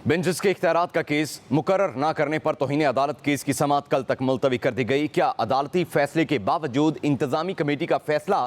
Benches के इख्तियारात का case मुकर्रर ना करने पर तौहीन अदालत केस की समाअत कल तक मुलतवी कर दी गई। क्या अदालती फैसले के बावजूद इंतजामी कमेटी का फैसला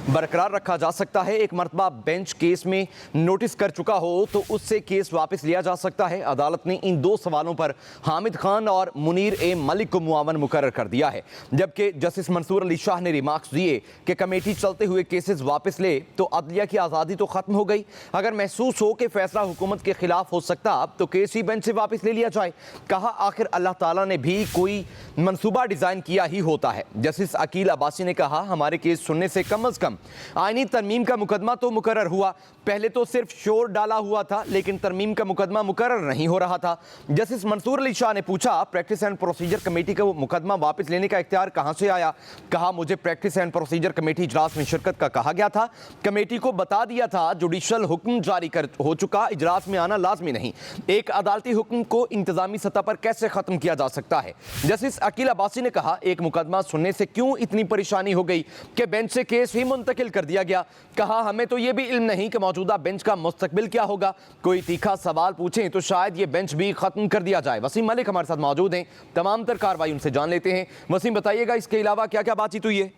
बरकरार रखा जा सकता है? एक मरतबा बेंच केस में नोटिस कर चुका हो तो उससे केस वापस लिया जा सकता है। अदालत ने इन दो सवालों पर हामिद खान और मुनीर ए मलिक को मुआवन मुकर्रर कर दिया है, जबकि जस्टिस मंसूर अली शाह ने रिमार्क्स दिए कि कमेटी चलते हुए केसेस वापस ले तो अदलिया की आज़ादी तो खत्म हो गई। अगर महसूस हो कि फैसला हुकूमत के खिलाफ हो सकता तो केस ही बेंच से वापस ले लिया जाए। कहा आखिर अल्लाह ताला ने भी कोई मंसूबा डिजाइन किया ही होता है। जस्टिस अकील अब्बासी ने कहा हमारे केस सुनने से कम अज कम आईनी तरमीम का मुकदमा तो मुकर्रर हुआ। पहले तो सिर्फ शोर डाला हुआ था लेकिन तरमीम का मुकदमा मुकर्रर नहीं हो रहा था। जस्टिस मंसूर अली शाह ने पूछा प्रैक्टिस एंड प्रोसीजर कमेटी का मुकदमा वापस लेने का इख्तियार कहां से आया? कहा मुझे प्रैक्टिस एंड प्रोसीजर कमेटी इजलास में शिरकत का कहा गया था। कमेटी को बता दिया था जुडिशल हुक्म जारी कर हो चुका, इजलास में आना लाजमी नहीं। एक अदालती हुक्म को इंतजामी सतह पर कैसे खत्म किया जा सकता है? जस्टिस अकील अब्बासी ने कहा एक मुकदमा सुनने से क्यों इतनी परेशानी हो गई कि बेंच से केस ही मुंतकिल कर दिया गया। कहा हमें तो ये भी इल्म नहीं कि मौजूदा बेंच का मुस्तकबिल क्या होगा। कोई तीखा सवाल पूछें तो शायद ये बेंच भी खत्म कर दिया जाए। वसीम मलिक हमारे साथ मौजूद हैं, तमाम तर कार्रवाई उनसे जान लेते हैं। वसीम बताइएगा इसके अलावा क्या क्या बातचीत हुई है?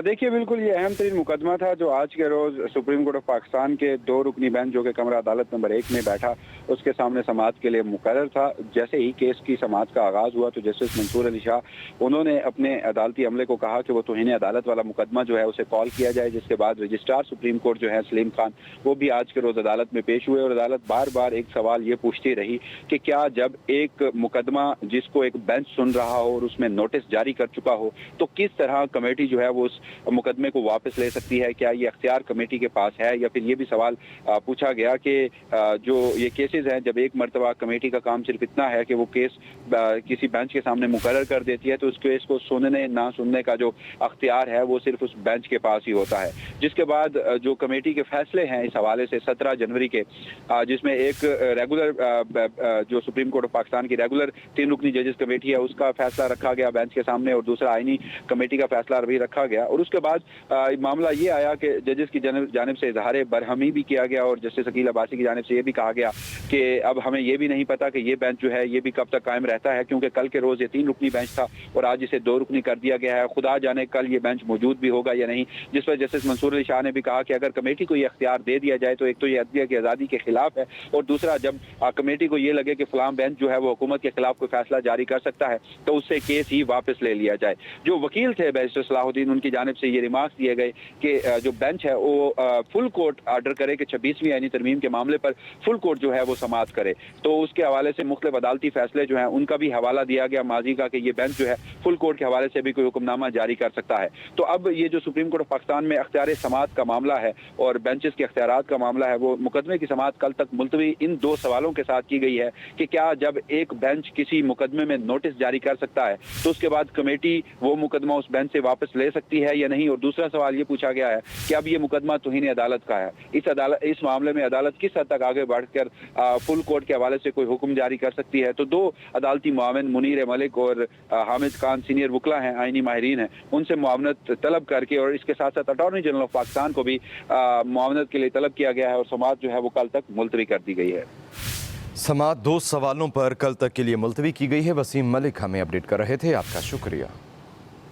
देखिए बिल्कुल ये अहम तरीन मुकदमा था जो आज के रोज सुप्रीम कोर्ट ऑफ पाकिस्तान के 2 रुकनी बेंच जो कि कमरा अदालत नंबर 1 में बैठा उसके सामने समाअत के लिए मुकर्रर था। जैसे ही केस की समाअत का आगाज हुआ तो जस्टिस मंसूर अली शाह उन्होंने अपने अदालती अमले को कहा कि वो तौहीन अदालत वाला मुकदमा जो है उसे कॉल किया जाए, जिसके बाद रजिस्ट्रार सुप्रीम कोर्ट जो है सलीम खान वो भी आज के रोज अदालत में पेश हुए और अदालत बार बार एक सवाल ये पूछती रही कि क्या जब एक मुकदमा जिसको एक बेंच सुन रहा हो और उसमें नोटिस जारी कर चुका हो तो किस तरह कमेटी जो है वो मुकदमे को वापस ले सकती है? क्या ये अख्तियार कमेटी के पास है? या फिर ये भी सवाल पूछा गया कि जो ये केसेस हैं जब एक मरतबा कमेटी का काम सिर्फ इतना है कि वो केस किसी बेंच के सामने मुकर्रर कर देती है तो उस केस को सुनने ना सुनने का जो अख्तियार है वो सिर्फ उस बेंच के पास ही होता है। जिसके बाद जो कमेटी के फैसले हैं इस हवाले से 17 जनवरी के जिसमें एक रेगुलर जो सुप्रीम कोर्ट ऑफ पाकिस्तान की रेगुलर 3 रुकनी जजेस कमेटी है उसका फैसला रखा गया बेंच के सामने और दूसरा आईनी कमेटी का फैसला भी रखा गया। और उसके बाद मामला ये आया कि जजेस की जानिब से इजहार बरहमी भी किया गया और जस्टिस अकील अब्बासी की जानिब से ये भी कहा गया कि अब हमें ये भी नहीं पता कि ये बेंच जो है ये भी कब तक कायम रहता है, क्योंकि कल के रोज ये 3 रुकनी बेंच था और आज इसे 2 रुकनी कर दिया गया है। खुदा जाने कल ये बेंच मौजूद भी होगा या नहीं। जिस पर जस्टिस मंसूर अली शाह ने भी कहा कि अगर कमेटी को ये अख्तियार दे दिया जाए तो एक तो ये अदलिया की आज़ादी के खिलाफ है और दूसरा जब कमेटी को ये लगे कि फलां बेंच जो है वो हुकूमत के खिलाफ कोई फैसला जारी कर सकता है तो उससे केस ही वापस ले लिया जाए। जो वकील थे बैरिस्टर सलाहुद्दीन उनकी जानिब से ये रिमार्क्स दिए गए कि जो बेंच है वो फुल कोर्ट आर्डर करे कि 26वीं आईनी तरमीम के मामले पर फुल कोर्ट जो है वो समाअत करे। तो उसके हवाले से मुख्तलिफ अदालती फैसले जो हैं उनका भी हवाला दिया गया माजी का कि ये बेंच जो है फुल कोर्ट के हवाले से भी कोई हुक्मनामा जारी कर सकता है। तो अब ये जो सुप्रीम कोर्ट ऑफ पाकिस्तान में अख्तियार समाअत का मामला है और बेंचेस के अख्तियारात का मामला है वो मुकदमे की समाअत कल तक मुलतवी इन 2 सवालों के साथ की गई है कि क्या जब एक बेंच किसी मुकदमे में नोटिस जारी कर सकता है तो उसके बाद कमेटी वो मुकदमा उस बेंच से वापस ले सकती है या नहीं। और दूसरा सवाल ये पूछा गया है कि अब ये मुकदमा तौहीन अदालत का है, इस मामले में अदालत किस हद तक आगे बढ़कर फुल कोर्ट के हवाले से कोई हुक्म जारी कर सकती है। तो 2 अदालती मुआविन मुनीर मलिक और हामिद खान सीनियर वकला हैं, आईनी माहिरीन हैं, उनसे मुआवनत तलब करके और इसके साथ साथ अटॉर्नी जनरल ऑफ पाकिस्तान को भी मुआवनत के लिए तलब किया गया है और समाअत जो है वो कल तक मुलतवी कर दी गई है। समाअत 2 सवालों पर कल तक के लिए मुलतवी की गई है। वसीम मलिक हमें अपडेट कर रहे थे, आपका शुक्रिया।